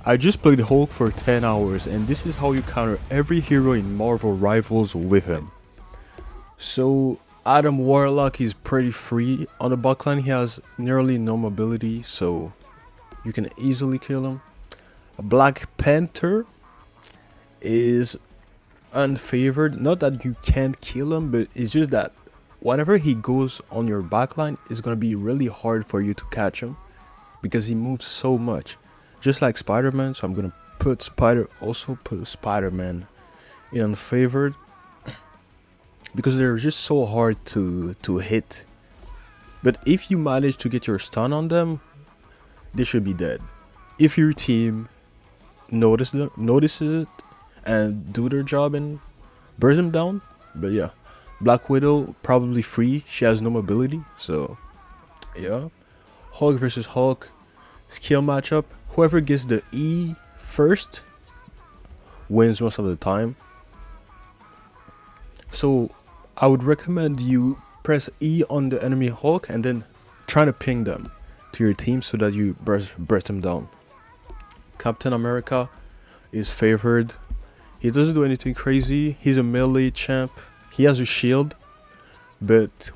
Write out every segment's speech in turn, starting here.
I just played Hulk for 10 hours and this is how you counter every hero in Marvel Rivals with him. So Adam Warlock is pretty free on the backline. He has nearly no mobility, so you can easily kill him. Black Panther is unfavored. Not that you can't kill him, but it's just that whenever he goes on your backline, it's gonna be really hard for you to catch him because he moves so much. Just like Spider-Man, so I'm gonna put Spider-Man in unfavored because they're just so hard to hit. But if you manage to get your stun on them, they should be dead. If your team notices it and do their job and burns them down. But yeah, Black Widow probably free. She has no mobility, so yeah. Hulk versus Hulk skill matchup. Whoever gets the E first wins most of the time. So I would recommend you press E on the enemy Hulk and then try to ping them to your team so that you burst them down. Captain America is favored. He doesn't do anything crazy. He's a melee champ. He has a shield, but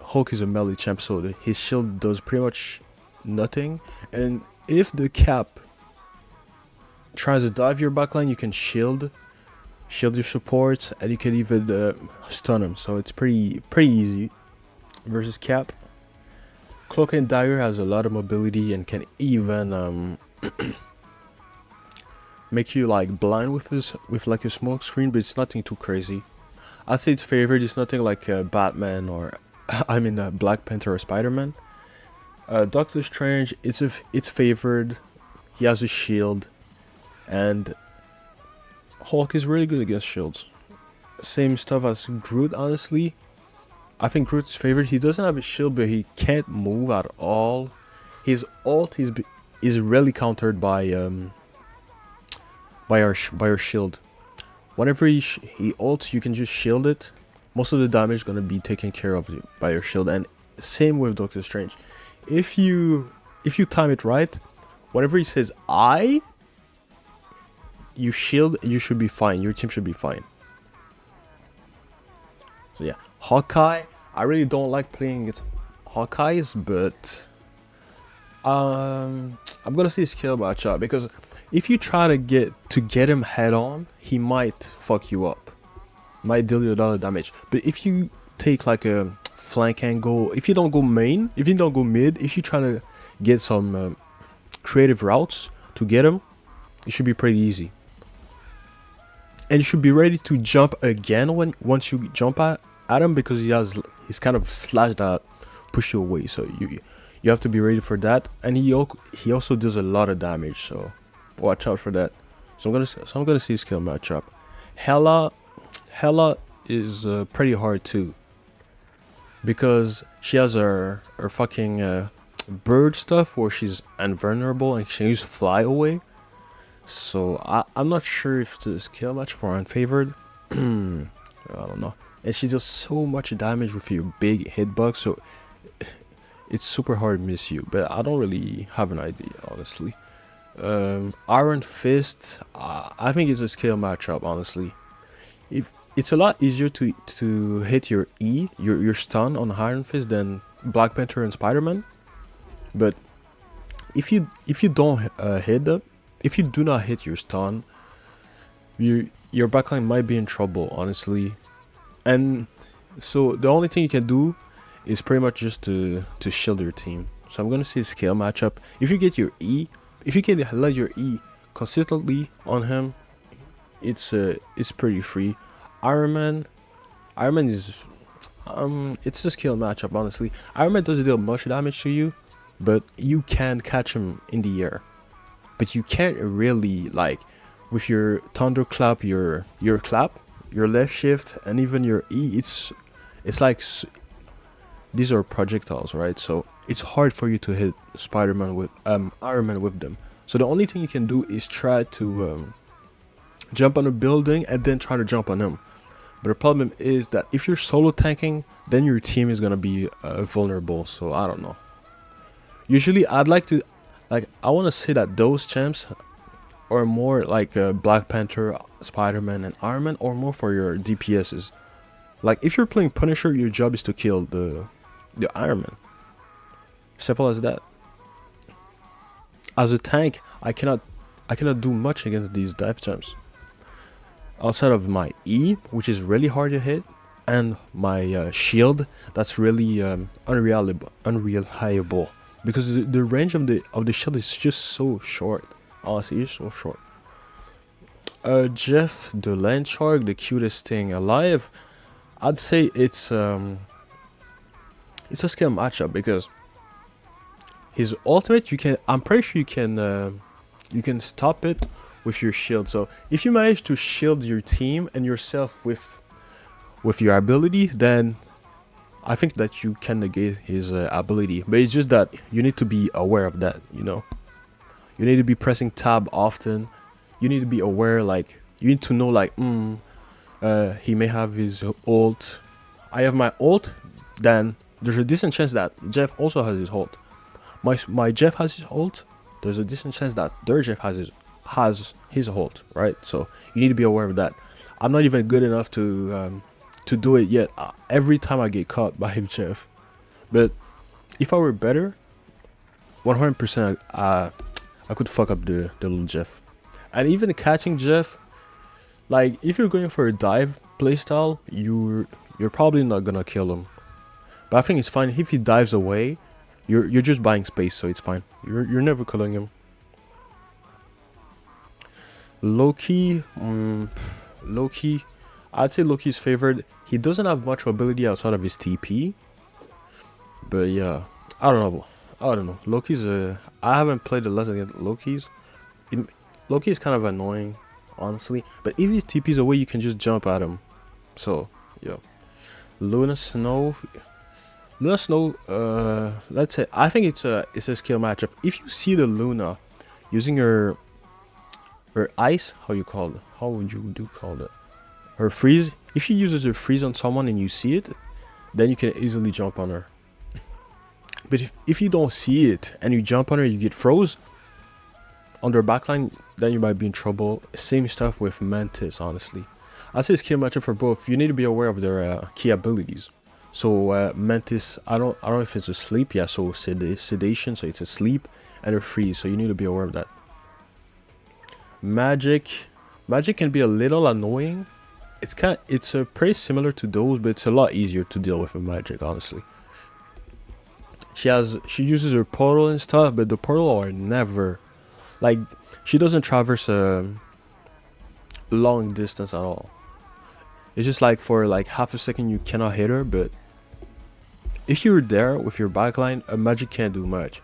Hulk is a melee champ, so his shield does pretty much nothing. And if the Cap tries to dive your backline, you can shield your supports, and you can even stun him. So it's pretty easy versus Cap. Cloak and Dagger has a lot of mobility and can even make you like blind with like a smoke screen, but it's nothing too crazy. I'd say it's favored. It's nothing like Batman or I mean Black Panther or Spider-Man. Doctor Strange, it's favored. He has a shield, and Hulk is really good against shields. Same stuff as Groot, honestly. I think Groot's favored. He doesn't have a shield, but he can't move at all. His ult is really countered by our shield. Whenever he ults, you can just shield it. Most of the damage is gonna be taken care of by your shield, and same with Doctor Strange. If you time it right, whenever he says "I," you shield, you should be fine. Your team should be fine. So yeah, Hawkeye. I really don't like playing against Hawkeyes, but I'm gonna see skill matchup because if you try to get him head on, he might fuck you up, might deal you a lot of damage. But if you take like a flank angle, if you don't go main, if you don't go mid, if you try to get some creative routes to get him, it should be pretty easy. And you should be ready to jump again once you jump at him because he's kind of slash that push you away. So you have to be ready for that. And he also does a lot of damage, so watch out for that. So I'm gonna see skill matchup. Hela is pretty hard too because she has her fucking bird stuff where she's invulnerable and she can use fly away. So I'm not sure if the skill matchup are unfavored. I don't know. And she does so much damage with your big hitbox, so it's super hard to miss you. But I don't really have an idea, honestly. Iron Fist, I think it's a skill matchup, honestly. If it's a lot easier to hit your E, your stun on Iron Fist than Black Panther and Spider-Man. But if you don't hit them, if you do not hit your stun, your backline might be in trouble, honestly. And so the only thing you can do is pretty much just to shield your team. So I'm gonna say skill matchup. If you get your E, if you can let your E consistently on him, it's pretty free. Iron Man is it's a skill matchup, honestly. Iron Man doesn't deal much damage to you, but you can catch him in the air. But you can't really, like, with your thunderclap, your clap, your left shift, and even your E, it's like these are projectiles, right? So it's hard for you to hit Spider-Man with Iron Man with them. So the only thing you can do is try to jump on a building and then try to jump on him. But the problem is that if you're solo tanking, then your team is gonna be vulnerable. So I don't know. Usually, I'd like to, I want to say that those champs, or more like Black Panther, Spider-Man, and Iron Man, or more for your DPSs. Like if you're playing Punisher, your job is to kill the Iron Man. Simple as that. As a tank, I cannot do much against these dive jumps. Outside of my E, which is really hard to hit, and my shield, that's really unreliable, because the range of the shield is just so short. Honestly, it's so short. Jeff, the land shark, the cutest thing alive. I'd say it's a skill matchup because his ultimate, I'm pretty sure you can stop it with your shield. So if you manage to shield your team and yourself with your ability, then I think that you can negate his ability. But it's just that you need to be aware of that, you know. You need to be pressing tab often. You need to be aware, like, you need to know, like, he may have his ult. I have my ult, then there's a decent chance that Jeff also has his ult. My Jeff has his ult, there's a decent chance that their Jeff has his ult, right? So you need to be aware of that. I'm not even good enough to do it yet. Every time I get caught by Jeff. But if I were better, 100% I could fuck up the little Jeff. And even catching Jeff, like if you're going for a dive playstyle, you're probably not gonna kill him. But I think it's fine if he dives away. You're just buying space, so it's fine. You're never killing him. Loki, I'd say Loki's favored. He doesn't have much ability outside of his TP. But yeah, I don't know. Loki's I haven't played a lot against Loki's. Loki is kind of annoying, honestly. But if his TP's away, you can just jump at him. So yeah, Luna Snow. Let's say I think it's a skill matchup. If you see the Luna using her ice, how would you call it? Her freeze. If she uses her freeze on someone and you see it, then you can easily jump on her. But if you don't see it and you jump on her, you get froze on their backline, then you might be in trouble. Same stuff with Mantis, honestly. I say skill matchup for both. You need to be aware of their key abilities. So Mantis, I don't know if it's a sleep. Yeah, so sedation, so it's a sleep, and a freeze. So you need to be aware of that. Magic can be a little annoying. It's pretty similar to those, but it's a lot easier to deal with Magic, honestly. She uses her portal and stuff, but the portal are never, like, she doesn't traverse a long distance at all. It's just like for like half a second you cannot hit her, but if you're there with your backline, a Magic can't do much,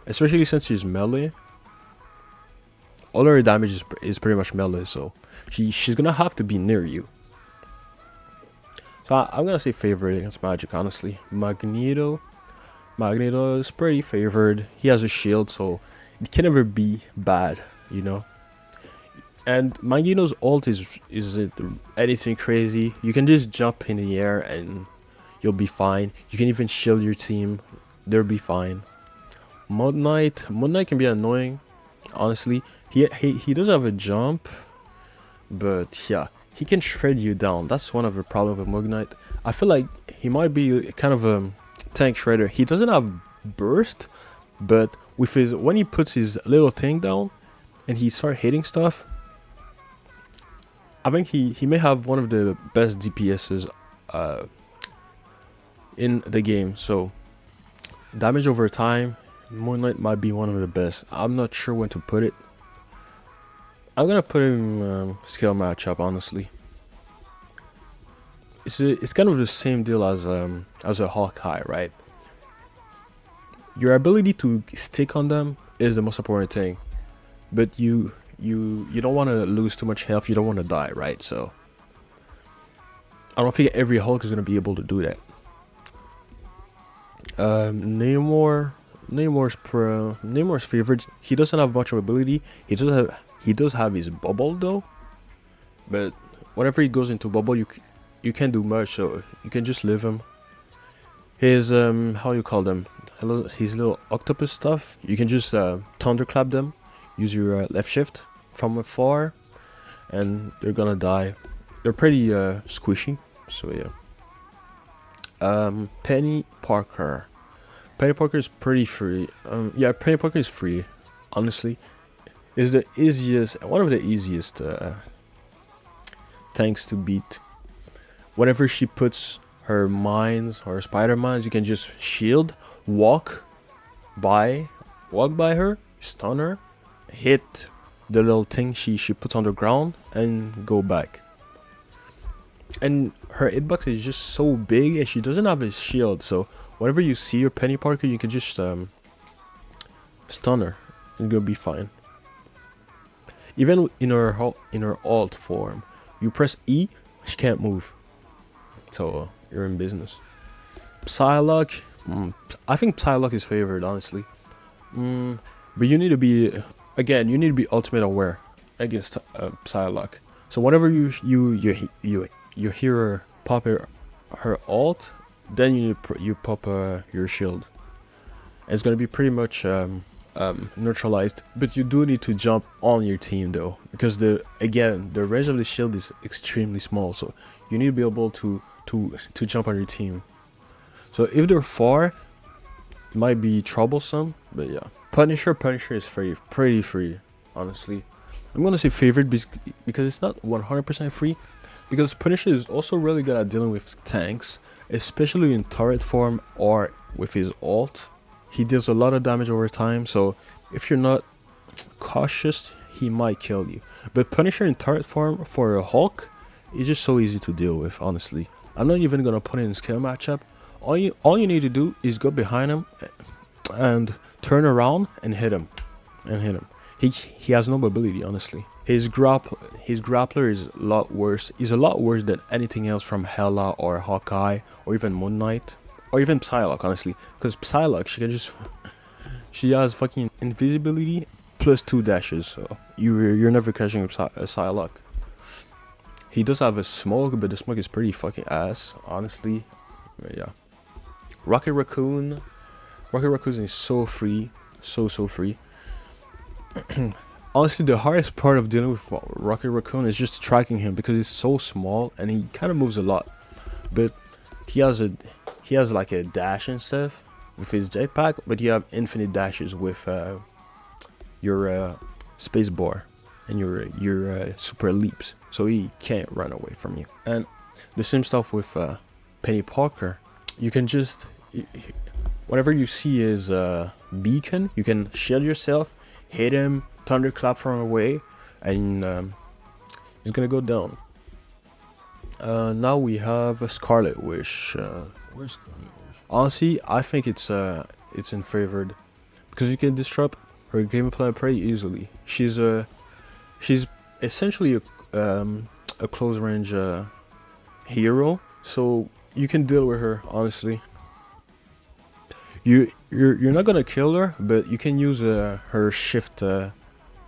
especially since she's melee. All her damage is pretty much melee, so she's gonna have to be near you. So I'm gonna say favorite against Magic, honestly. Magneto is pretty favored. He has a shield, so it can never be bad, you know. And Magneto's ult isn't anything crazy. You can just jump in the air and you'll be fine. You can even shield your team, they'll be fine. Moon Knight can be annoying, honestly. He does have a jump, but yeah, he can shred you down. That's one of the problems with Moon Knight. I feel like he might be kind of a tank shredder. He doesn't have burst, but when he puts his little thing down and he starts hitting stuff, I think he may have one of the best DPSs in the game. So damage over time, Moon Knight might be one of the best. I'm not sure when to put it. I'm gonna put him skill matchup, honestly. It's kind of the same deal as a Hawkeye, right? Your ability to stick on them is the most important thing, but you don't want to lose too much health. You don't want to die, right? So I don't think every Hulk is gonna be able to do that. Namor's favorite. He doesn't have much of ability. He does have his bubble though, but whenever he goes into bubble, you can't do much. So you can just leave him. His how you call them? His little octopus stuff. You can just thunderclap them. Use your left shift from afar, and they're gonna die. They're pretty squishy, so yeah. Penny Parker. Penny Parker is pretty free. Yeah, Penny Parker is free. Honestly, is the easiest, one of the easiest tanks to beat. Whenever she puts her mines or spider mines, you can just shield, walk by her, stun her, hit the little thing she puts on the ground, and go back. And her hitbox is just so big, and she doesn't have a shield, so whenever you see your Penny Parker, you can just stun her. It's gonna be fine. Even in her alt form, you press E, she can't move. So you're in business. Psylocke, I think Psylocke is favored, honestly. But you need to be, again, you need to be ultimate aware against Psylocke. So whenever you hear her pop her alt, then you pop your shield. And it's gonna be pretty much neutralized. But you do need to jump on your team though, because the range of the shield is extremely small. So you need to be able to jump on your team. So if they're far, it might be troublesome. But yeah, Punisher is pretty free, honestly. I'm gonna say favorite because it's not 100% free, because Punisher is also really good at dealing with tanks, especially in turret form or with his ult. He deals a lot of damage over time, so if you're not cautious, he might kill you. But Punisher in turret form for a Hulk is just so easy to deal with, honestly. I'm not even gonna put it in skill matchup. All you need to do is go behind him and turn around and hit him. He has no mobility, honestly. His grappler is a lot worse. He's a lot worse than anything else from Hela or Hawkeye or even Moon Knight or even Psylocke, honestly. Because Psylocke, she has fucking invisibility plus 2 dashes, so you're never catching a Psylocke. He does have a smoke, but the smoke is pretty fucking ass, honestly. But yeah. Rocket Raccoon is so free, so free. Honestly, the hardest part of dealing with Rocket Raccoon is just tracking him, because he's so small and he kind of moves a lot. But he has like a dash and stuff with his jetpack, but you have infinite dashes with your space bar and your super leaps, so he can't run away from you. And the same stuff with Penny Parker. You can just, whenever you see his beacon, you can shield yourself, hit him, thunderclap from away, and he's gonna go down. Now we have a Scarlet Witch. Where's Scarlet Witch? Honestly, I think it's in favored, because you can disrupt her gameplay pretty easily. She's essentially a close range hero, so you can deal with her, honestly. You're not gonna kill her, but you can use her shift. I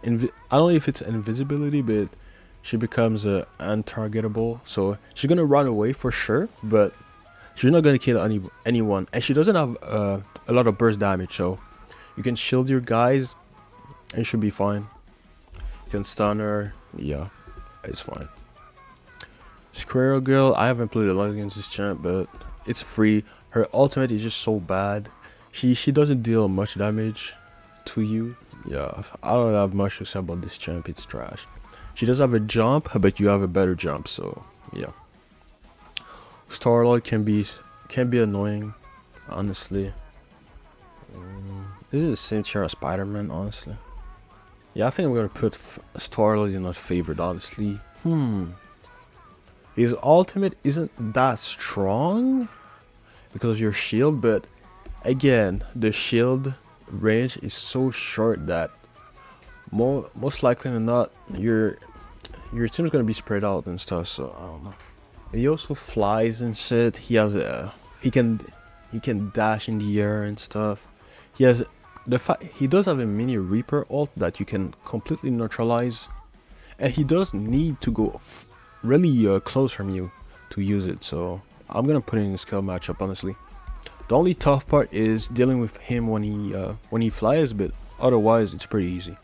don't know if it's invisibility, but she becomes untargetable. So she's gonna run away for sure, but she's not gonna kill anyone. And she doesn't have a lot of burst damage, so you can shield your guys, and it should be fine. You can stun her, yeah, it's fine. Squirrel Girl, I haven't played a lot against this champ, but it's free. Her ultimate is just so bad. She doesn't deal much damage to you. Yeah, I don't have much to say about this champ. It's trash. She does have a jump, but you have a better jump, so yeah. Star-Lord can be annoying, honestly. Is it the same tier as Spider-Man, honestly? Yeah, I think I'm gonna put Star-Lord in not favored, honestly. His ultimate isn't that strong because of your shield, but again, the shield range is so short that most likely than not, your team's gonna be spread out and stuff. So I don't know. He also flies and shit. He has he can dash in the air and stuff. He has he does have a mini Reaper ult that you can completely neutralize, and he does need to go really close from you to use it. So I'm gonna put it in a skill matchup, honestly. The only tough part is dealing with him when he flies, but otherwise it's pretty easy.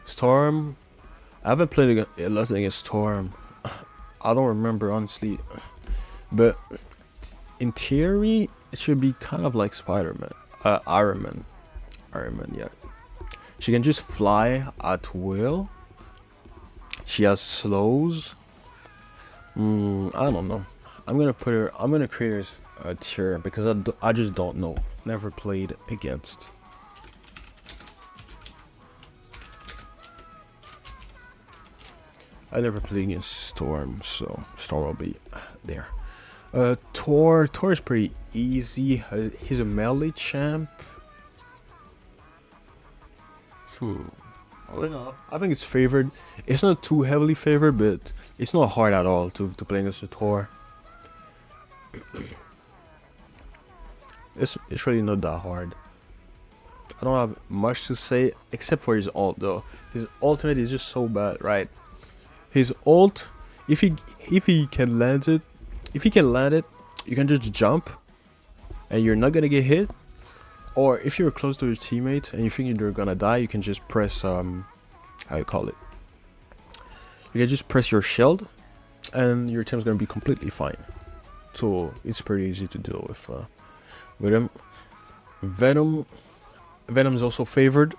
Storm, I haven't played a lot against Storm. I don't remember honestly, but in theory, it should be kind of like Spider-Man, Iron Man, Iron Man. Yeah, she can just fly at will. She has slows. I don't know. I'm gonna put her. I'm gonna create her a tier because I just don't know. Never played against. I never played against Storm, so Storm will be there. Thor is pretty easy. He's a melee champ. I don't know. I think it's favored. It's not too heavily favored, but it's not hard at all to play against a Thor. It's really not that hard. I don't have much to say except for his ult though. His ultimate is just so bad, right? His ult, if he can land it, you can just jump, and you're not gonna get hit. Or if you're close to your teammate and you think you're gonna die, you can just press how you call it. You can just press your shield, and your team's gonna be completely fine. So it's pretty easy to deal with him. Venom is also favored.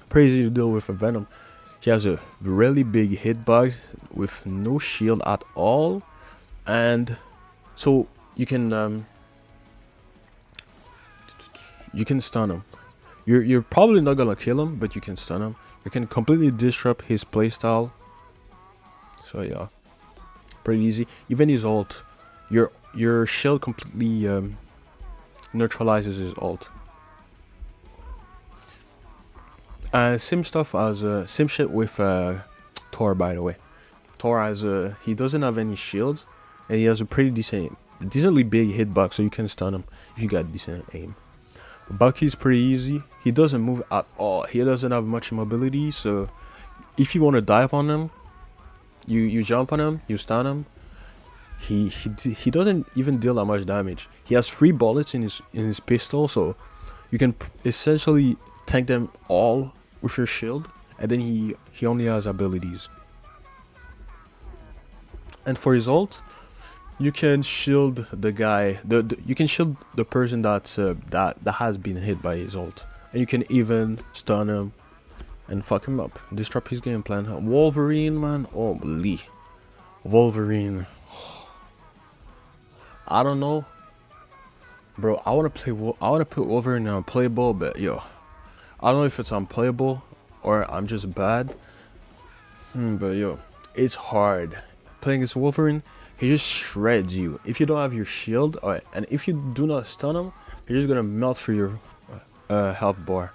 Pretty easy to deal with a Venom. He has a really big hitbox with no shield at all, and so you can stun him. You're probably not gonna kill him, but you can stun him. You can completely disrupt his playstyle. So yeah, pretty easy. Even his ult, your shield completely neutralizes his ult. Same stuff as same shit with Thor, by the way. Thor has he doesn't have any shields, and he has a pretty decently big hitbox, so you can stun him if you got decent aim. Bucky's pretty easy. He doesn't move at all. He doesn't have much mobility, so if you want to dive on him, you jump on him, you stun him. He doesn't even deal that much damage. He has 3 bullets in his pistol, so you can essentially tank them all with your shield, and then he only has abilities. And for his ult, you can shield the guy. You can shield the person that has been hit by his ult, and you can even stun him and fuck him up, disrupt his game plan. Wolverine, man, holy Wolverine. I don't know, bro. I wanna put Wolverine on playable, but yo, I don't know if it's unplayable or I'm just bad. But yo, it's hard playing as Wolverine. He just shreds you if you don't have your shield, and if you do not stun him, you're just gonna melt through your health bar.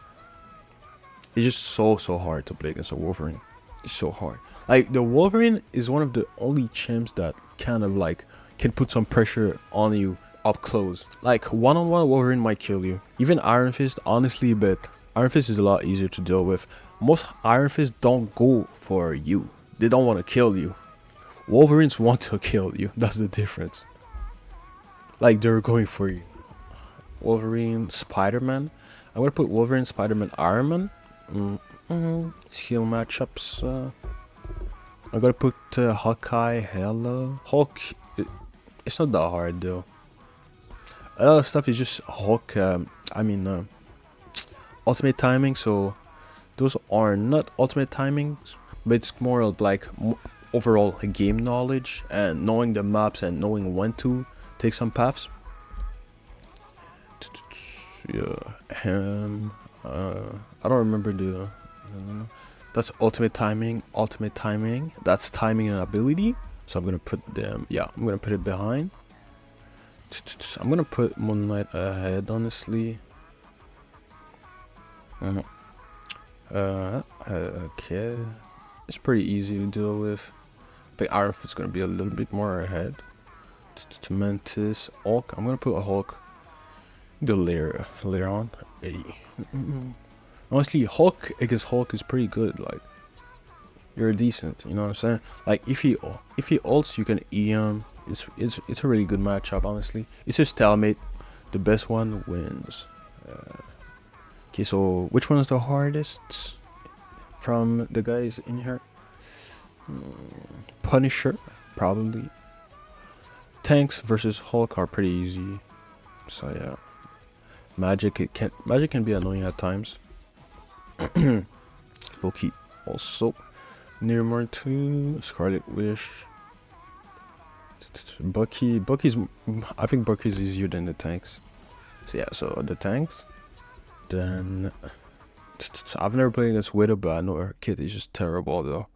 It's just so hard to play against a Wolverine. It's so hard. Like, the Wolverine is one of the only champs that kind of like can put some pressure on you up close. Like, one-on-one Wolverine might kill you. Even Iron Fist, honestly, but Iron Fist is a lot easier to deal with. Most Iron Fists don't go for you. They don't want to kill you. Wolverines want to kill you. That's the difference. Like, they're going for you. Wolverine, Spider-Man. I'm gonna put Wolverine, Spider-Man, Iron Man. Skill matchups. I'm gonna put Hawkeye, Hela. Hulk. It's not that hard though. A lot of stuff is just Hulk. Ultimate timing. So those are not ultimate timings, but it's more of like overall game knowledge and knowing the maps and knowing when to take some paths. Yeah, I don't remember the. That's ultimate timing. Ultimate timing. That's timing and ability. So I'm gonna put them. Yeah, I'm gonna put it behind. I'm gonna put Moon Knight ahead, honestly. Okay, it's pretty easy to deal with. I think Iron Fist's gonna be a little bit more ahead. Mantis, Hulk. I'm gonna put a Hulk. The later on. Hey. Honestly, Hulk against Hulk is pretty good. Like, you're decent. You know what I'm saying? Like, if he ults, you can E him. It's a really good matchup. Honestly, it's a stalemate. The best one wins. Okay, so which one is the hardest? from the guys in here. Punisher, probably. Tanks versus Hulk are pretty easy. So yeah. Magic can be annoying at times. Loki also. Nearmore 2, Scarlet Witch. Bucky's I think Bucky's easier than the tanks. So yeah, so the tanks. Then I've never played against Widow, but I know her kit is just terrible though.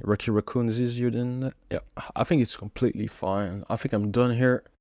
Rocky Raccoon is easier than that. Yeah, I think it's completely fine. I think I'm done here.